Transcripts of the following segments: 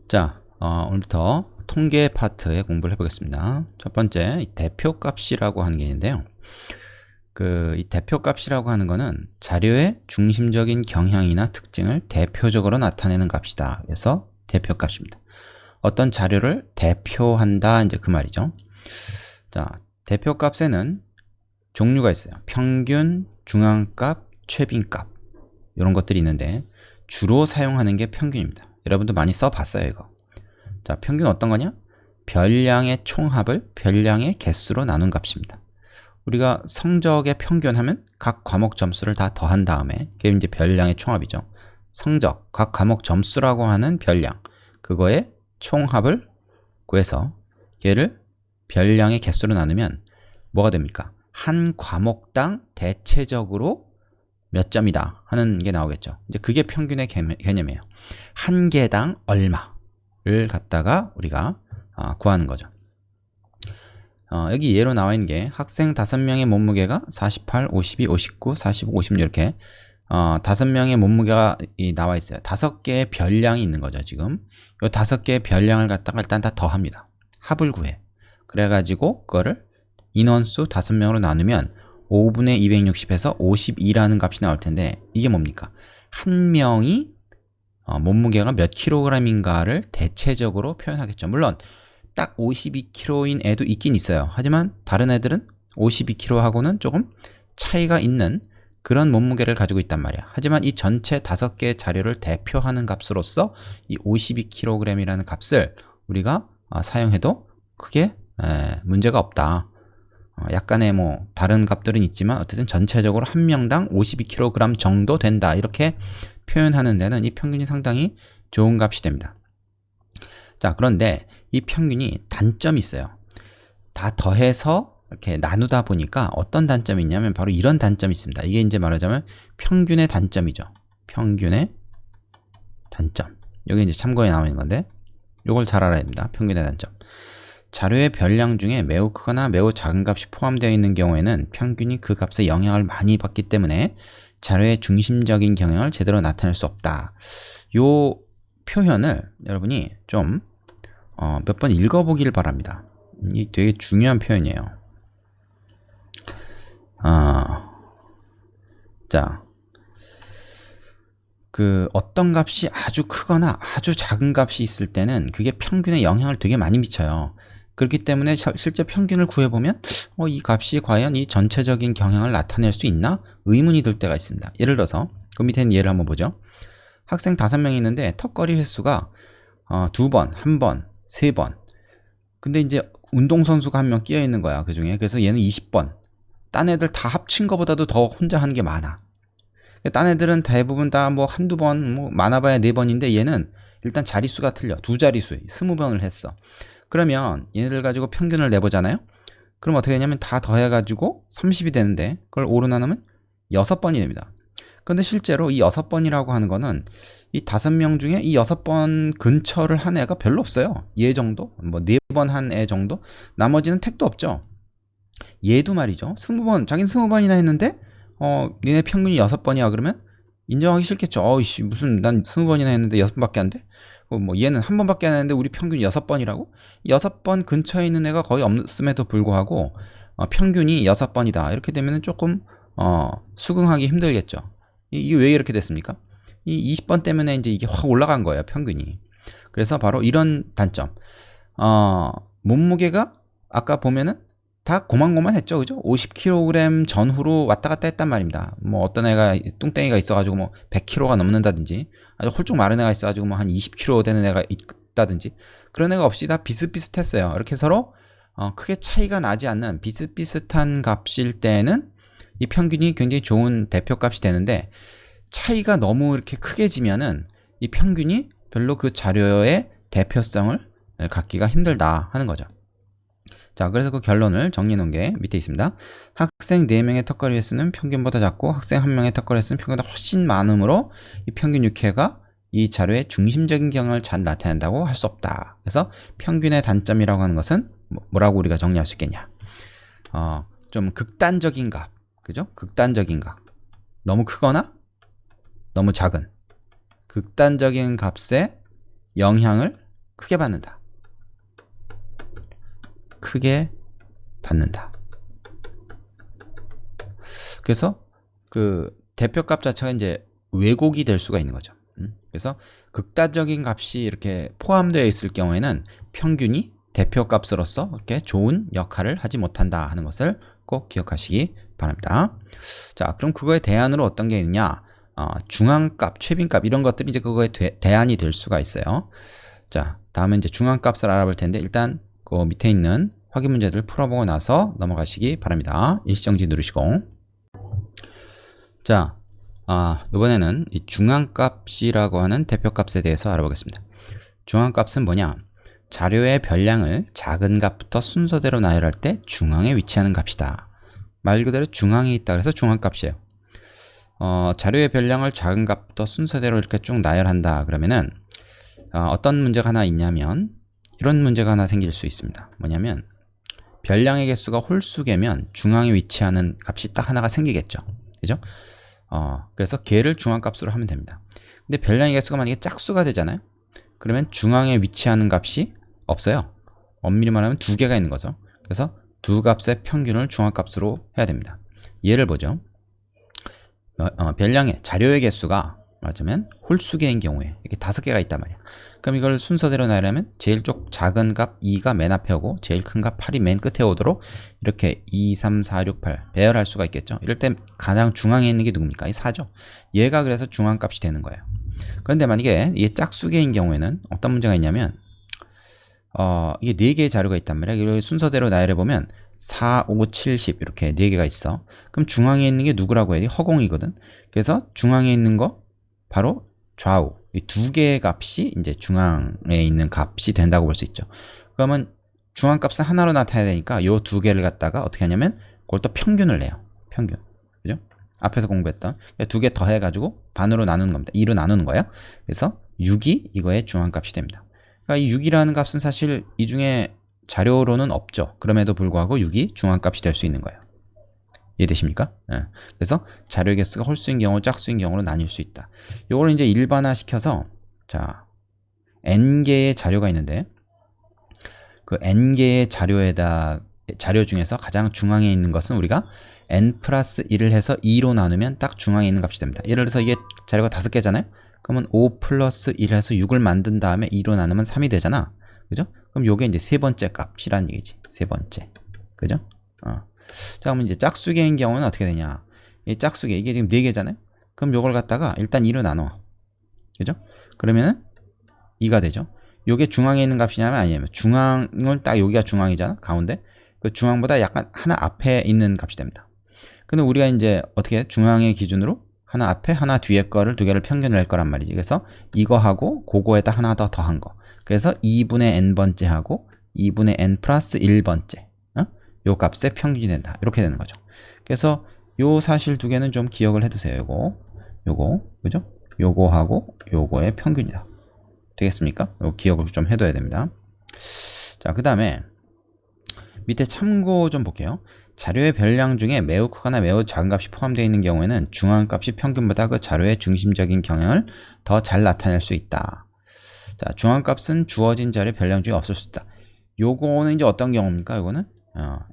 자, 오늘부터 통계 파트에 공부를 해보겠습니다. 첫 번째, 대표값이라고 하는 게 있는데요. 이 대표값이라고 하는 거는 자료의 중심적인 경향이나 특징을 대표적으로 나타내는 값이다. 그래서 대표값입니다. 어떤 자료를 대표한다, 이제 그 말이죠. 자, 대표값에는 종류가 있어요. 평균, 중앙값, 최빈값. 이런 것들이 있는데 주로 사용하는 게 평균입니다. 여러분도 많이 써봤어요, 이거. 자, 평균 어떤 거냐? 별량의 총합을 별량의 개수로 나눈 값입니다. 우리가 성적의 평균 하면 각 과목 점수를 다 더한 다음에 그게 이제 별량의 총합이죠. 성적, 각 과목 점수라고 하는 별량, 그거의 총합을 구해서 얘를 별량의 개수로 나누면 뭐가 됩니까? 한 과목당 대체적으로 몇 점이다 하는 게 나오겠죠. 이제 그게 평균의 개념이에요. 한 개당 얼마를 갖다가 우리가 구하는 거죠. 여기 예로 나와 있는 게 학생 5명의 몸무게가 48, 52, 59, 45, 56 이렇게 5명의 몸무게가 나와 있어요. 5개의 별량이 있는 거죠. 지금 이 5개의 별량을 갖다가 일단 다 더합니다. 합을 구해. 그래가지고 그거를 인원수 5명으로 나누면 5분의 260에서 52라는 값이 나올 텐데 이게 뭡니까? 한 명이 몸무게가 몇 킬로그램인가를 대체적으로 표현하겠죠. 물론 딱 52kg인 애도 있긴 있어요. 하지만 다른 애들은 52kg하고는 조금 차이가 있는 그런 몸무게를 가지고 있단 말이야. 하지만 이 전체 5개의 자료를 대표하는 값으로서 이 52kg이라는 값을 우리가 사용해도 크게 문제가 없다. 약간의 다른 값들은 있지만 어쨌든 전체적으로 한 명당 52kg 정도 된다. 이렇게 표현하는 데는 이 평균이 상당히 좋은 값이 됩니다. 자, 그런데 이 평균이 단점이 있어요. 다 더해서 이렇게 나누다 보니까 어떤 단점이 있냐면 바로 이런 단점이 있습니다. 이게 이제 말하자면 평균의 단점이죠. 평균의 단점. 여기 이제 참고에 나와 있는 건데 이걸 잘 알아야 됩니다. 평균의 단점. 자료의 별량 중에 매우 크거나 매우 작은 값이 포함되어 있는 경우에는 평균이 그 값에 영향을 많이 받기 때문에 자료의 중심적인 경향을 제대로 나타낼 수 없다. 이 표현을 여러분이 좀 몇 번 읽어보길 바랍니다. 이 되게 중요한 표현이에요. 자, 어떤 값이 아주 크거나 아주 작은 값이 있을 때는 그게 평균에 영향을 되게 많이 미쳐요. 그렇기 때문에 실제 평균을 구해보면 이 값이 과연 이 전체적인 경향을 나타낼 수 있나? 의문이 들 때가 있습니다. 예를 들어서 그 밑에 있는 예를 한번 보죠. 학생 5명이 있는데 턱걸이 횟수가 2번, 1번, 3번. 근데 이제 운동선수가 한 명 끼어 있는 거야, 그 중에. 그래서 얘는 20번. 딴 애들 다 합친 거보다도 더 혼자 한 게 많아. 딴 애들은 대부분 다 한두 번, 많아봐야 4번인데 얘는 일단 자릿수가 틀려. 2자릿수, 20번을 했어. 그러면 얘네들 가지고 평균을 내보잖아요. 그럼 어떻게 되냐면 다 더해가지고 30이 되는데 그걸 5로 나누면 6번이 됩니다. 근데 실제로 이 6번이라고 하는 거는 이 5명 중에 이 6번 근처를 한 애가 별로 없어요. 얘 정도? 4번 한 애 정도? 나머지는 택도 없죠. 얘도 말이죠. 20번, 자기는 20번이나 했는데 니네 평균이 6번이야 그러면 인정하기 싫겠죠. 어이씨, 무슨 난 20번이나 했는데 6번밖에 안 돼? 얘는 한 번밖에 안 했는데 우리 평균이 6번이라고? 6번 근처에 있는 애가 거의 없음에도 불구하고 평균이 6번이다. 이렇게 되면 조금 수긍하기 힘들겠죠. 이게 왜 이렇게 됐습니까? 이 20번 때문에 이제 이게 확 올라간 거예요, 평균이. 그래서 바로 이런 단점. 몸무게가 아까 보면은 다 고만고만했죠, 그죠? 50kg 전후로 왔다 갔다 했단 말입니다. 어떤 애가 뚱땡이가 있어가지고 100kg가 넘는다든지, 아주 홀쭉 마른 애가 있어가지고 한 20kg 되는 애가 있다든지, 그런 애가 없이 다 비슷비슷했어요. 이렇게 서로 크게 차이가 나지 않는 비슷비슷한 값일 때는 이 평균이 굉장히 좋은 대표값이 되는데, 차이가 너무 이렇게 크게 지면은 이 평균이 별로 그 자료의 대표성을 갖기가 힘들다 하는 거죠. 자, 그래서 그 결론을 정리해 놓은 게 밑에 있습니다. 학생 4명의 턱걸이 횟수는 평균보다 작고 학생 1명의 턱걸이 횟수는 평균보다 훨씬 많으므로 이 평균 6회가 이 자료의 중심적인 경향을 잘 나타낸다고 할 수 없다. 그래서 평균의 단점이라고 하는 것은 뭐라고 우리가 정리할 수 있겠냐? 좀 극단적인 값, 그죠? 극단적인 값. 너무 크거나 너무 작은 극단적인 값의 영향을 크게 받는다. 크게 받는다. 그래서 그 대표값 자체가 이제 왜곡이 될 수가 있는 거죠. 그래서 극단적인 값이 이렇게 포함되어 있을 경우에는 평균이 대표값으로서 이렇게 좋은 역할을 하지 못한다 하는 것을 꼭 기억하시기 바랍니다. 자, 그럼 그거에 대안으로 어떤 게 있냐? 중앙값, 최빈값 이런 것들이 이제 그거에 대안이 될 수가 있어요. 자, 다음에 이제 중앙값을 알아볼 텐데 일단 그 밑에 있는 확인 문제들 풀어보고 나서 넘어가시기 바랍니다. 일시정지 누르시고. 자, 이번에는 이 중앙값이라고 하는 대표값에 대해서 알아보겠습니다. 중앙값은 뭐냐? 자료의 별량을 작은 값부터 순서대로 나열할 때 중앙에 위치하는 값이다. 말 그대로 중앙에 있다 그래서 중앙값이에요. 자료의 별량을 작은 값부터 순서대로 이렇게 쭉 나열한다 그러면은 어떤 문제가 하나 있냐면 이런 문제가 하나 생길 수 있습니다. 뭐냐면 별량의 개수가 홀수개면 중앙에 위치하는 값이 딱 하나가 생기겠죠. 그죠? 그래서 걔를 중앙값으로 하면 됩니다. 근데 별량의 개수가 만약에 짝수가 되잖아요. 그러면 중앙에 위치하는 값이 없어요. 엄밀히 말하면 두 개가 있는 거죠. 그래서 두 값의 평균을 중앙값으로 해야 됩니다. 예를 보죠. 별량의 자료의 개수가 말하자면 홀수개인 경우에 이렇게 5개가 있단 말이야. 그럼 이걸 순서대로 나열하면 제일 쪽 작은 값 2가 맨 앞에 오고 제일 큰 값 8이 맨 끝에 오도록 이렇게 2, 3, 4, 6, 8 배열할 수가 있겠죠. 이럴 때 가장 중앙에 있는 게 누굽니까? 이 4죠. 얘가 그래서 중앙값이 되는 거예요. 그런데 만약에 이게 짝수개인 경우에는 어떤 문제가 있냐면 이게 4개의 자료가 있단 말이야. 이걸 순서대로 나열해보면 4, 5, 7, 10 이렇게 4개가 있어. 그럼 중앙에 있는 게 누구라고 해야 돼? 허공이거든. 그래서 중앙에 있는 거 바로 좌우 이 2개의 값이 이제 중앙에 있는 값이 된다고 볼 수 있죠. 그러면 중앙값은 하나로 나타내야 되니까 요 2개를 갖다가 어떻게 하냐면 그걸 또 평균을 내요. 평균. 그죠? 앞에서 공부했던 2개 더 해가지고 반으로 나누는 겁니다. 2로 나누는 거예요. 그래서 6이 이거의 중앙값이 됩니다. 그러니까 이 6이라는 값은 사실 이 중에 자료로는 없죠. 그럼에도 불구하고 6이 중앙값이 될 수 있는 거예요. 이해되십니까? 예. 그래서 자료 개수가 홀수인 경우, 짝수인 경우로 나뉠 수 있다. 요거를 이제 일반화 시켜서 자, n개의 자료가 있는데 그 n개의 자료 중에서 가장 중앙에 있는 것은 우리가 n 플러스 1을 해서 2로 나누면 딱 중앙에 있는 값이 됩니다. 예를 들어서 이게 자료가 5개잖아요. 그러면 5 플러스 1 해서 6을 만든 다음에 2로 나누면 3이 되잖아. 그죠? 그럼 요게 이제 세 번째 값이란 얘기지. 세 번째. 그죠? 자, 그러면 이제 짝수개인 경우는 어떻게 되냐? 이 짝수개, 이게 지금 4개잖아요? 그럼 요걸 갖다가 일단 2로 나눠. 그죠? 그러면은 2가 되죠. 요게 중앙에 있는 값이냐면 아니냐면 중앙은 딱 여기가 중앙이잖아. 가운데. 그 중앙보다 약간 하나 앞에 있는 값이 됩니다. 근데 우리가 이제 어떻게 중앙의 기준으로 하나 앞에 하나 뒤에 거를 2개를 평균을 할 거란 말이지. 그래서 이거하고 그거에다 하나 더 더한 거. 그래서 2분의 n번째 하고 2분의 n 플러스 1번째. 요 값의 평균이 된다. 이렇게 되는 거죠. 그래서 요 사실 2개는 좀 기억을 해두세요. 요거, 그죠? 요거하고 요거의 평균이다. 되겠습니까? 요 기억을 좀 해둬야 됩니다. 자, 그 다음에 밑에 참고 좀 볼게요. 자료의 별량 중에 매우 크거나 매우 작은 값이 포함되어 있는 경우에는 중앙값이 평균보다 그 자료의 중심적인 경향을 더 잘 나타낼 수 있다. 자, 중앙값은 주어진 자료의 별량 중에 없을 수 있다. 요거는 이제 어떤 경우입니까? 요거는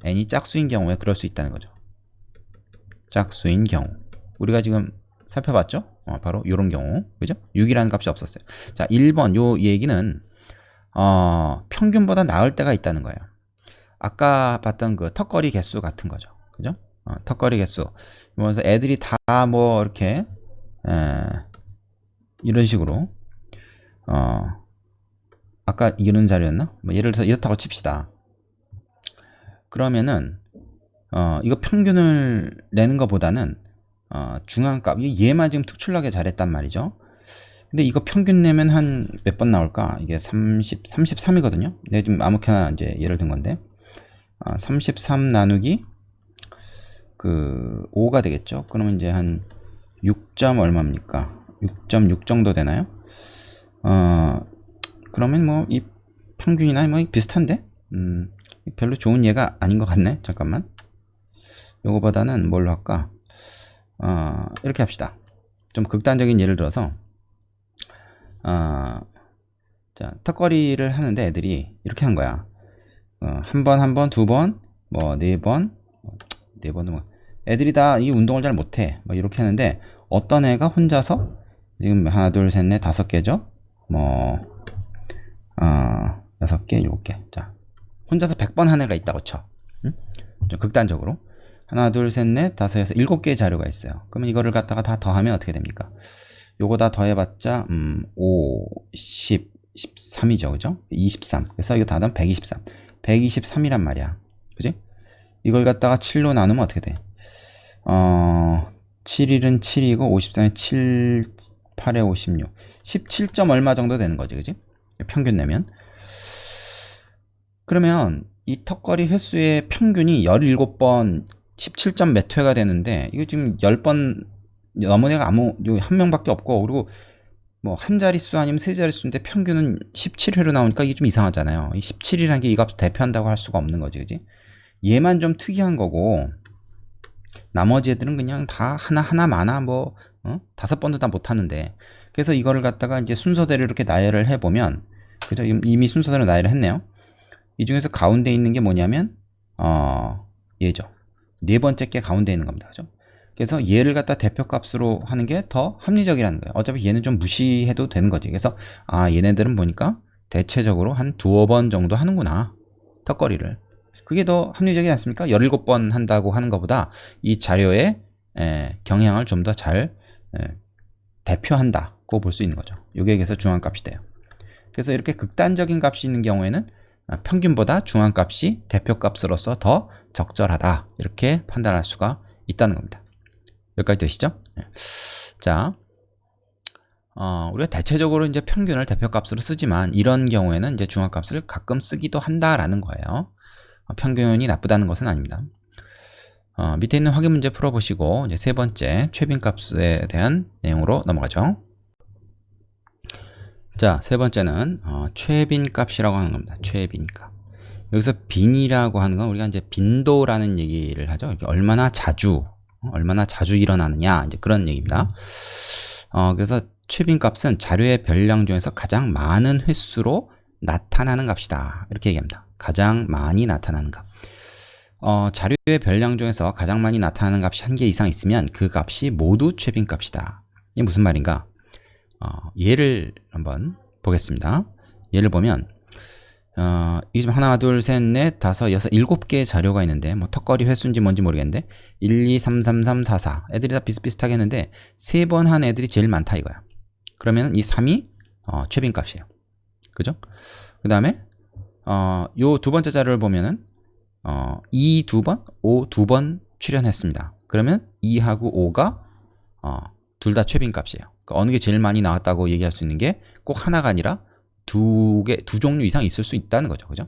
n이 짝수인 경우에 그럴 수 있다는 거죠. 짝수인 경우. 우리가 지금 살펴봤죠? 바로 이런 경우. 그죠? 6이라는 값이 없었어요. 자, 1번 요 얘기는 평균보다 나을 때가 있다는 거예요. 아까 봤던 그 턱걸이 개수 같은 거죠. 그죠? 턱걸이 개수. 그래서 애들이 다 뭐 이렇게 이런 식으로 아까 이런 자료였나? 뭐 예를 들어서 이렇다고 칩시다. 그러면은 이거 평균을 내는 것보다는 중앙값 얘만 지금 특출나게 잘했단 말이죠. 근데 이거 평균 내면 한 몇 번 나올까? 이게 33이거든요. 내가 지금 아무렇게나 이제 예를 든 건데 33 나누기 그 5가 되겠죠. 그러면 이제 한 6점 얼마입니까? 6.6 정도 되나요? 그러면 뭐 이 평균이나 뭐 비슷한데? 별로 좋은 예가 아닌 것 같네. 잠깐만. 요거보다는 뭘로 할까? 이렇게 합시다. 좀 극단적인 예를 들어서 자, 턱걸이를 하는데 애들이 이렇게 한 거야. 한 번, 두 번, 뭐, 네 번, 네 번은 뭐, 애들이 다 이 운동을 잘 못해. 뭐, 이렇게 하는데, 어떤 애가 혼자서, 지금 하나, 둘, 셋, 넷, 다섯 개죠? 뭐, 여섯 개, 일곱 개. 자, 혼자서 100번 한 애가 있다고 쳐. 응? 좀 극단적으로. 하나, 둘, 셋, 넷, 다섯, 여섯, 일곱 개의 자료가 있어요. 그러면 이거를 갖다가 다 더하면 어떻게 됩니까? 요거 다 더해봤자, 5, 10, 13이죠. 그죠? 23. 그래서 이거 다 더하면 123. 123이란 말이야. 그지? 이걸 갖다가 7로 나누면 어떻게 돼? 7일은 7이고, 53에 7, 8에 56. 17점 얼마 정도 되는 거지. 그지? 평균 내면. 그러면 이 턱걸이 횟수의 평균이 17번 17점 몇 회가 되는데, 이거 지금 10번 넘은 애가 한 명밖에 없고, 그리고 뭐 한 자릿수 아니면 세 자릿수인데 평균은 17회로 나오니까 이게 좀 이상하잖아요. 이 17이라는 게 이 값을 대표한다고 할 수가 없는 거지. 그지? 얘만 좀 특이한 거고, 나머지 애들은 그냥 다 하나하나 많아, 뭐, 5번도 다 못하는데. 그래서 이거를 갖다가 이제 순서대로 이렇게 나열을 해보면, 그죠? 이미 순서대로 나열을 했네요. 이 중에서 가운데 있는 게 뭐냐면, 얘죠. 네 번째 게 가운데 있는 겁니다. 그죠? 그래서 얘를 갖다 대표값으로 하는 게 더 합리적이라는 거예요. 어차피 얘는 좀 무시해도 되는 거지. 그래서, 얘네들은 보니까 대체적으로 한 두어 번 정도 하는구나. 턱걸이를. 그게 더 합리적이지 않습니까? 17번 한다고 하는 것보다 이 자료의 경향을 좀 더 잘 대표한다고 볼 수 있는 거죠. 이게 여기서 중앙값이 돼요. 그래서 이렇게 극단적인 값이 있는 경우에는 평균보다 중앙값이 대표값으로서 더 적절하다. 이렇게 판단할 수가 있다는 겁니다. 여기까지 되시죠? 자, 우리가 대체적으로 이제 평균을 대표값으로 쓰지만 이런 경우에는 이제 중앙값을 가끔 쓰기도 한다라는 거예요. 평균이 나쁘다는 것은 아닙니다. 밑에 있는 확인 문제 풀어보시고 이제 세 번째 최빈값에 대한 내용으로 넘어가죠. 자, 세 번째는 최빈값이라고 하는 겁니다. 최빈값. 여기서 빈이라고 하는 건 우리가 이제 빈도라는 얘기를 하죠. 얼마나 자주 일어나느냐 이제 그런 얘기입니다. 그래서 최빈값은 자료의 별량 중에서 가장 많은 횟수로 나타나는 값이다. 이렇게 얘기합니다. 가장 많이 나타나는 값. 자료의 별량 중에서 가장 많이 나타나는 값이 한 개 이상 있으면 그 값이 모두 최빈값이다. 이게 무슨 말인가? 예를 한번 보겠습니다. 예를 보면 이게 지금 하나, 둘, 셋, 넷, 다섯, 여섯, 일곱 개의 자료가 있는데 뭐 턱걸이 횟수인지 뭔지 모르겠는데 1, 2, 3, 3, 3, 4, 4 애들이 다 비슷비슷하게 했는데 세 번 한 애들이 제일 많다 이거야. 그러면 이 3이 최빈값이에요. 그죠? 그 다음에 요 두 번째 자료를 보면은 2 두 번, 5 두 번 출연했습니다. 그러면 2하고 5가 둘 다 최빈값이에요. 그러니까 어느 게 제일 많이 나왔다고 얘기할 수 있는 게 꼭 하나가 아니라 두 종류 이상 있을 수 있다는 거죠. 그죠?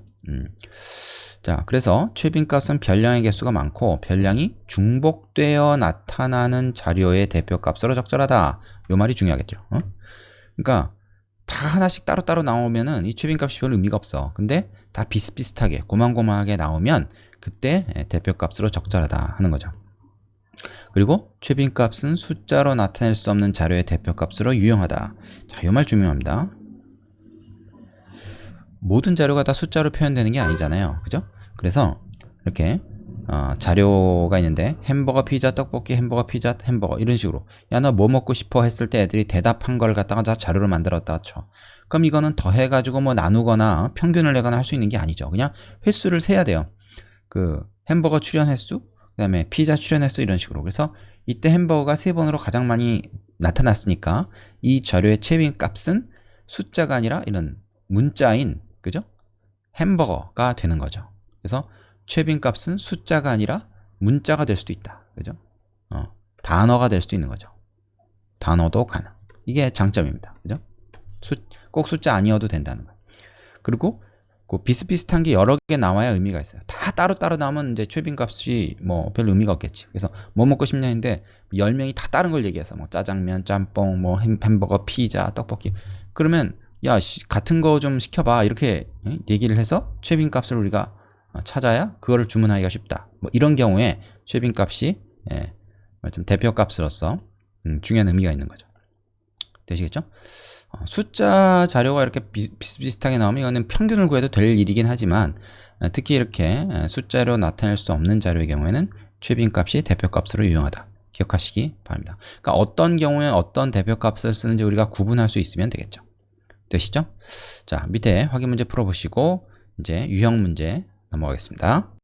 자, 그래서 최빈값은 별량의 개수가 많고 별량이 중복되어 나타나는 자료의 대표값으로 적절하다. 요 말이 중요하겠죠. 그러니까 다 하나씩 따로따로 나오면은 이 최빈값이 별 의미가 없어. 근데 다 비슷비슷하게 고만고만하게 나오면 그때 대표값으로 적절하다 하는 거죠. 그리고 최빈값은 숫자로 나타낼 수 없는 자료의 대표값으로 유용하다. 자, 이 말 중요합니다. 모든 자료가 다 숫자로 표현되는 게 아니잖아요. 그죠? 그래서 이렇게 자료가 있는데 햄버거, 피자, 떡볶이, 햄버거, 피자, 햄버거 이런 식으로 야, 너 뭐 먹고 싶어 했을 때 애들이 대답한 걸 갖다가 다 자료로 만들었다 쳐. 그럼 이거는 더해가지고 뭐 나누거나 평균을 내거나 할 수 있는 게 아니죠. 그냥 횟수를 세야 돼요. 그 햄버거 출연 횟수, 그 다음에 피자 출연 횟수 이런 식으로. 그래서 이때 햄버거가 3번으로 가장 많이 나타났으니까 이 자료의 최빈값은 숫자가 아니라 이런 문자인, 그죠? 햄버거가 되는 거죠. 그래서 최빈값은 숫자가 아니라 문자가 될 수도 있다. 그죠? 단어가 될 수도 있는 거죠. 단어도 가능. 이게 장점입니다. 그죠? 꼭 숫자 아니어도 된다는 거예요. 그리고 그 비슷비슷한 게 여러 개 나와야 의미가 있어요. 다 따로따로 나오면 이제 최빈값이 뭐 별 의미가 없겠지. 그래서 뭐 먹고 싶냐 했는데 10명이 다 다른 걸 얘기해서 뭐 짜장면, 짬뽕, 뭐 햄버거, 피자, 떡볶이. 그러면 야, 같은 거 좀 시켜봐. 이렇게 얘기를 해서 최빈값을 우리가 찾아야 그거를 주문하기가 쉽다. 뭐 이런 경우에 최빈값이 좀 대표값으로서 중요한 의미가 있는 거죠. 되시겠죠? 숫자 자료가 이렇게 비슷비슷하게 나오면 이거는 평균을 구해도 될 일이긴 하지만 특히 이렇게 숫자로 나타낼 수 없는 자료의 경우에는 최빈값이 대표값으로 유용하다. 기억하시기 바랍니다. 그러니까 어떤 경우에 어떤 대표값을 쓰는지 우리가 구분할 수 있으면 되겠죠. 되시죠? 자, 밑에 확인 문제 풀어보시고 이제 유형 문제 넘어가겠습니다.